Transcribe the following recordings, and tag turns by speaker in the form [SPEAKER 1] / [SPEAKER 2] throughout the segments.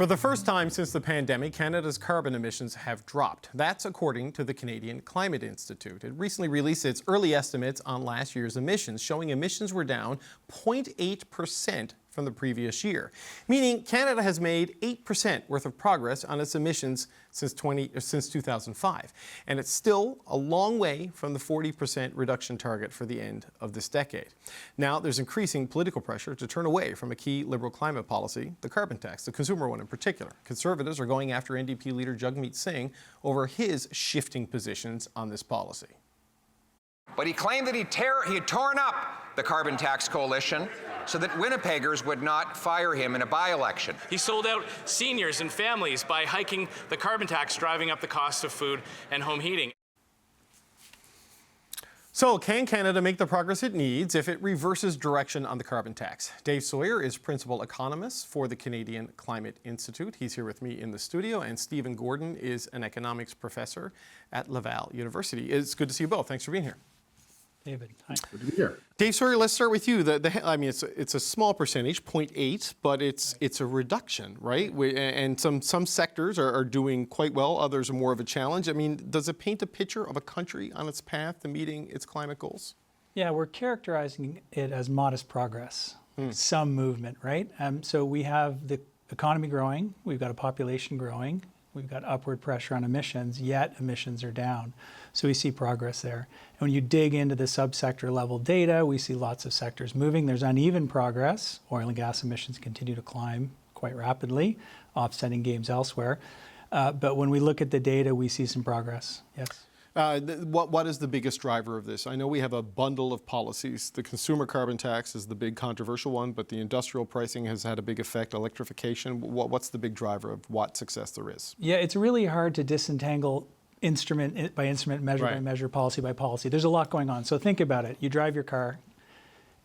[SPEAKER 1] For the first time since the pandemic, Canada's carbon emissions have dropped. That's according to the Canadian Climate Institute. It recently released its early estimates on last year's emissions, showing emissions were down 0.8% from the previous year, meaning Canada has made 8% worth of progress on its emissions since 2005. And it's still a long way from the 40% reduction target for the end of this decade. Now, there's increasing political pressure to turn away from a key Liberal climate policy, the carbon tax, the consumer one in particular. Conservatives are going after NDP leader Jagmeet Singh over his shifting positions on this policy.
[SPEAKER 2] But he claimed that he had torn up the carbon tax coalition so that Winnipeggers would not fire him in a by-election.
[SPEAKER 3] He sold out seniors and families by hiking the carbon tax, driving up the cost of food and home heating.
[SPEAKER 1] So, can Canada make the progress it needs if it reverses direction on the carbon tax? Dave Sawyer is principal economist for the Canadian Climate Institute. He's here with me in the studio, and Stephen Gordon is an economics professor at Laval University. It's good to see you both. Thanks for being here.
[SPEAKER 4] David, hi.
[SPEAKER 5] Good to be here.
[SPEAKER 1] Dave Sawyer, let's start with you. I mean, it's a small percentage, 0.8, but it's a reduction, right? And some sectors are doing quite well. Others are more of a challenge. I mean, does it paint a picture of a country on its path to meeting its climate goals?
[SPEAKER 4] Yeah, we're characterizing it as modest progress, some movement, right? So we have the economy growing, we've got a population growing, we've got upward pressure on emissions, yet emissions are down. So we see progress there. And when you dig into the subsector level data, we see lots of sectors moving. There's uneven progress. Oil and gas emissions continue to climb quite rapidly, offsetting gains elsewhere. But when we look at the data, we see some progress, yes.
[SPEAKER 1] What is the biggest driver of this? I know we have a bundle of policies. The consumer carbon tax is the big controversial one, but the industrial pricing has had a big effect. Electrification, what's the big driver of what success there is?
[SPEAKER 4] Yeah, it's really hard to disentangle instrument by instrument, measure by measure, policy by policy. There's a lot going on. So think about it. You drive your car.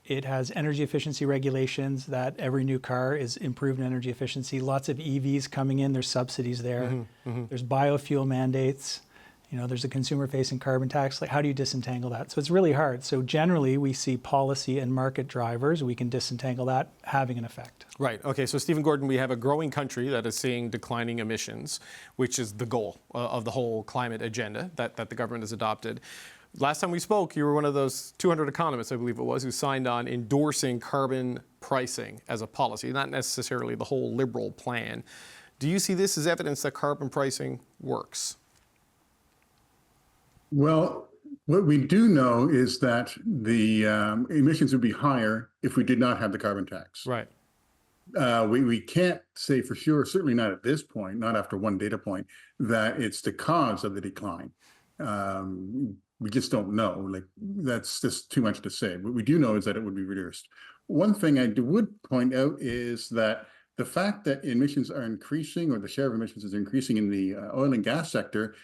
[SPEAKER 4] It has energy efficiency regulations that every new car is improved in energy efficiency. Lots of EVs coming in. There's subsidies there. There's biofuel mandates. You know, there's a consumer-facing carbon tax. Like, how do you disentangle that? So it's really hard. So generally, we see policy and market drivers. We can disentangle that having an effect.
[SPEAKER 1] Right. Okay. So, Stephen Gordon, we have a growing country that is seeing declining emissions, which is the goal of the whole climate agenda that the government has adopted. Last time we spoke, you were one of those 200 economists, I believe it was, who signed on endorsing carbon pricing as a policy, not necessarily the whole Liberal plan. Do you see this as evidence that carbon pricing works?
[SPEAKER 5] Well, what we do know is that the emissions would be higher if we did not have the carbon tax.
[SPEAKER 1] Right.
[SPEAKER 5] We can't say for sure, certainly not at this point, not after one data point, that it's the cause of the decline. We just don't know. Like, that's just too much to say. What we do know is that it would be reduced. One thing I would point out is that the fact that emissions are increasing, or the share of emissions is increasing in the oil and gas sector,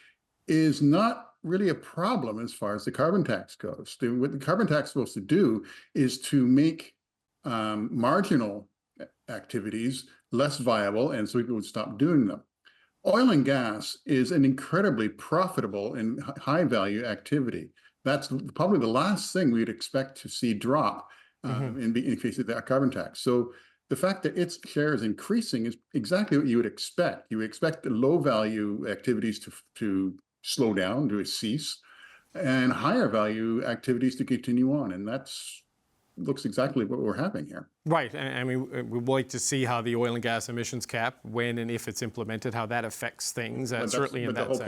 [SPEAKER 5] is not really a problem as far as the carbon tax goes. What the carbon tax is supposed to do is to make marginal activities less viable, and so people would stop doing them. Oil and gas is an incredibly profitable and high value activity. That's probably the last thing we'd expect to see drop in case of that carbon tax. So the fact that its share is increasing is exactly what you would expect. You would expect the low value activities to slow down, to cease, and higher value activities to continue on. And that's looks exactly what we're having here.
[SPEAKER 1] Right. I mean, we wait to see how the oil and gas emissions cap, when and if it's implemented, how that affects things, certainly in that sector.
[SPEAKER 5] The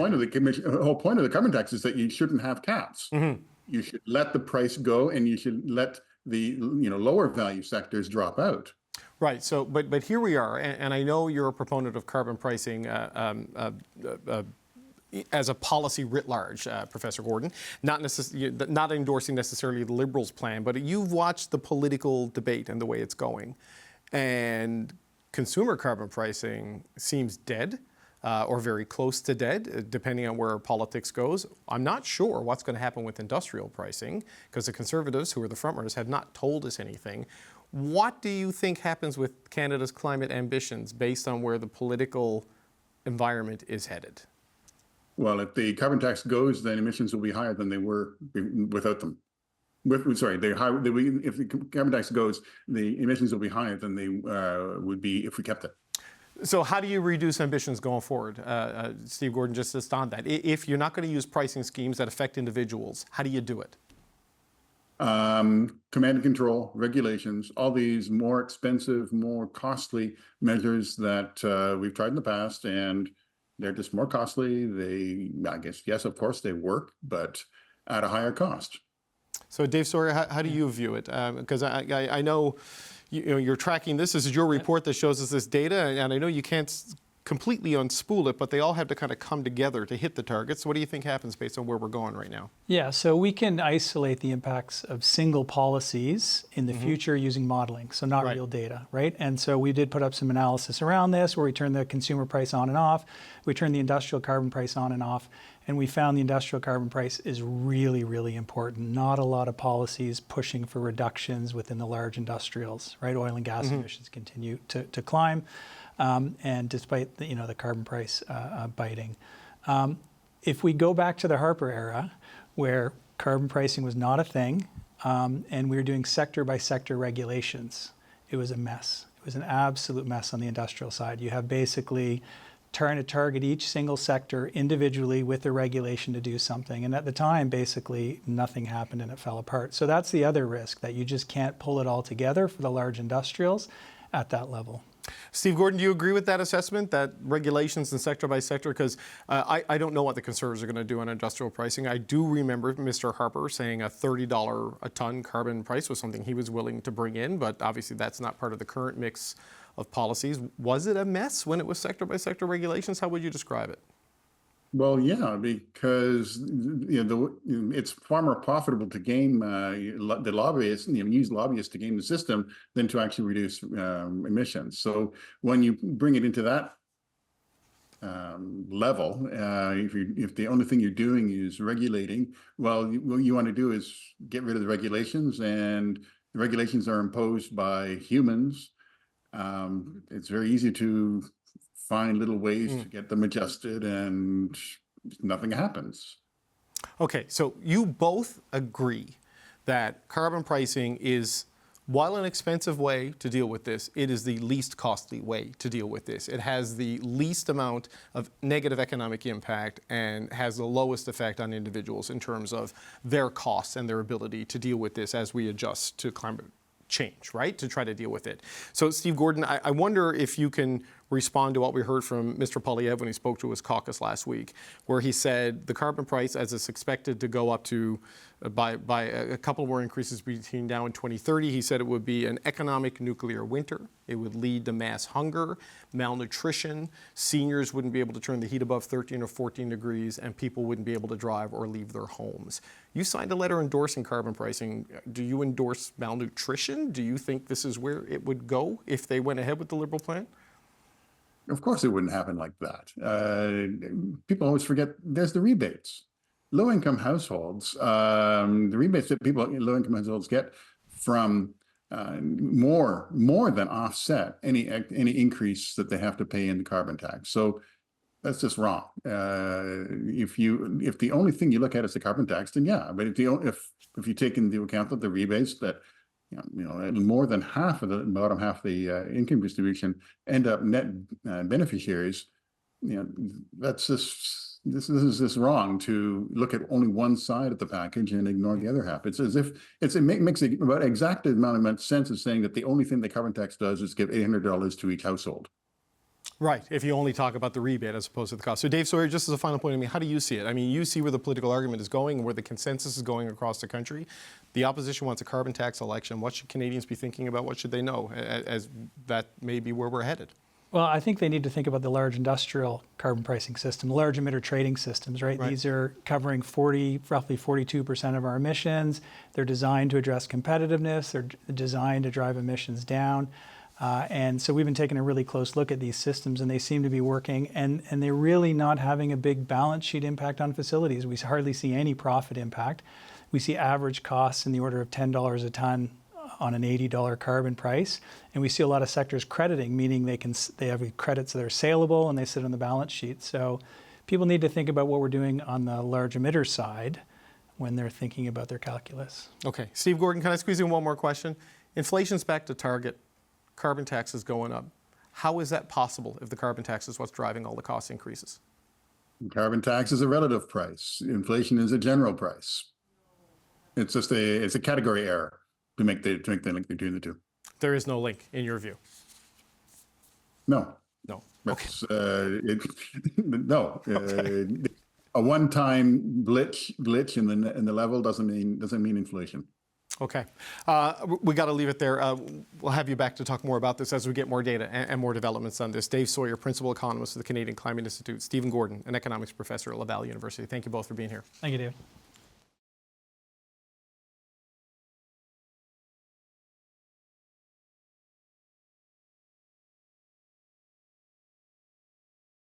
[SPEAKER 5] whole point of the carbon tax is that you shouldn't have caps. You should let the price go, and you should let the lower value sectors drop out.
[SPEAKER 1] Right. So, but here we are, and I know you're a proponent of carbon pricing as a policy writ large, Professor Gordon, not endorsing necessarily the Liberals' plan, but you've watched the political debate and the way it's going, and consumer carbon pricing seems dead or very close to dead, depending on where politics goes. I'm not sure what's going to happen with industrial pricing, because the Conservatives, who are the frontrunners, have not told us anything. What do you think happens with Canada's climate ambitions based on where the political environment is headed?
[SPEAKER 5] Well, if the carbon tax goes, then emissions will be higher than they were without them. If the carbon tax goes, the emissions will be higher than they would be if we kept it.
[SPEAKER 1] So how do you reduce emissions going forward? Steve Gordon, just on that. If you're not going to use pricing schemes that affect individuals, how do you do it?
[SPEAKER 5] Command and control, regulations, all these more expensive, more costly measures that we've tried in the past, and they're just more costly. I guess, yes, of course they work, but at a higher cost.
[SPEAKER 1] So Dave Sawyer, how do you view it? Because I know you're tracking this. This is your report that shows us this data, and I know you can't completely unspool it, but they all have to kind of come together to hit the targets. So what do you think happens based on where we're going right now?
[SPEAKER 4] Yeah, so we can isolate the impacts of single policies in the future using modeling, so not real data, right? And so we did put up some analysis around this where we turned the consumer price on and off, we turned the industrial carbon price on and off, and we found the industrial carbon price is really, really important. Not a lot of policies pushing for reductions within the large industrials, right? Oil and gas emissions continue to climb. And despite the carbon price biting. If we go back to the Harper era, where carbon pricing was not a thing, and we were doing sector by sector regulations, it was a mess. It was an absolute mess on the industrial side. You have basically trying to target each single sector individually with a regulation to do something. And at the time, basically, nothing happened and it fell apart. So that's the other risk, that you just can't pull it all together for the large industrials at that level.
[SPEAKER 1] Steve Gordon, do you agree with that assessment, that regulations and sector by sector? Because I don't know what the Conservatives are going to do on industrial pricing. I do remember Mr. Harper saying a $30 a ton carbon price was something he was willing to bring in, but obviously that's not part of the current mix of policies. Was it a mess when it was sector by sector regulations? How would you describe it?
[SPEAKER 5] Well, yeah, because it's far more profitable to game the lobbyists, use lobbyists to game the system than to actually reduce emissions. So when you bring it into that level, if the only thing you're doing is regulating, well, what you want to do is get rid of the regulations, and the regulations are imposed by humans. It's very easy to find little ways to get them adjusted, and nothing happens.
[SPEAKER 1] Okay, so you both agree that carbon pricing is, while an expensive way to deal with this, it is the least costly way to deal with this. It has the least amount of negative economic impact and has the lowest effect on individuals in terms of their costs and their ability to deal with this as we adjust to climate change, right? To try to deal with it. So Steve Gordon, I wonder if you can respond to what we heard from Mr. Poilievre when he spoke to his caucus last week, where he said the carbon price, as it's expected to go up to by a couple more increases between now and 2030, he said it would be an economic nuclear winter. It would lead to mass hunger, malnutrition, seniors wouldn't be able to turn the heat above 13 or 14 degrees, and people wouldn't be able to drive or leave their homes. You signed a letter endorsing carbon pricing. Do you endorse malnutrition? Do you think this is where it would go if they went ahead with the Liberal plan?
[SPEAKER 5] Of course it wouldn't happen like that. People always forget there's the rebates. Low-income households, the rebates that people in low-income households get from more than offset any increase that they have to pay in the carbon tax. So that's just wrong. If the only thing you look at is the carbon tax, then yeah. But if you take into account that the rebates that more than half of the bottom half of the income distribution end up net beneficiaries, that's just. This is just wrong to look at only one side of the package and ignore the other half. It's as if it makes about exact amount of sense of saying that the only thing the carbon tax does is give $800 to each household.
[SPEAKER 1] Right, if you only talk about the rebate as opposed to the cost. So Dave Sawyer, just as a final point, how do you see it? You see where the political argument is going and where the consensus is going across the country. The opposition wants a carbon tax election. What should Canadians be thinking about? What should they know, as that may be where we're headed?
[SPEAKER 4] Well, I think they need to think about the large industrial carbon pricing system, large emitter trading systems, right? These are covering roughly 42% of our emissions. They're designed to address competitiveness. They're designed to drive emissions down. And so we've been taking a really close look at these systems, and they seem to be working, and they're really not having a big balance sheet impact on facilities. We hardly see any profit impact. We see average costs in the order of $10 a ton on an $80 carbon price, and we see a lot of sectors crediting, meaning they have credits that are saleable and they sit on the balance sheet. So people need to think about what we're doing on the large emitter side when they're thinking about their calculus.
[SPEAKER 1] Okay, Steve Gordon, can I squeeze in one more question? Inflation's back to target, carbon tax is going up. How is that possible if the carbon tax is what's driving all the cost increases?
[SPEAKER 5] Carbon tax is a relative price. Inflation is a general price. It's just a category error to make the link between the two.
[SPEAKER 1] There is no link in your view.
[SPEAKER 5] No.
[SPEAKER 1] No.
[SPEAKER 5] That's, no. A one-time glitch in the level doesn't mean inflation.
[SPEAKER 1] Okay. We got to leave it there. We'll have you back to talk more about this as we get more data and more developments on this. Dave Sawyer, Principal Economist of the Canadian Climate Institute. Stephen Gordon, an economics professor at Laval University. Thank you both for being here.
[SPEAKER 4] Thank you, David.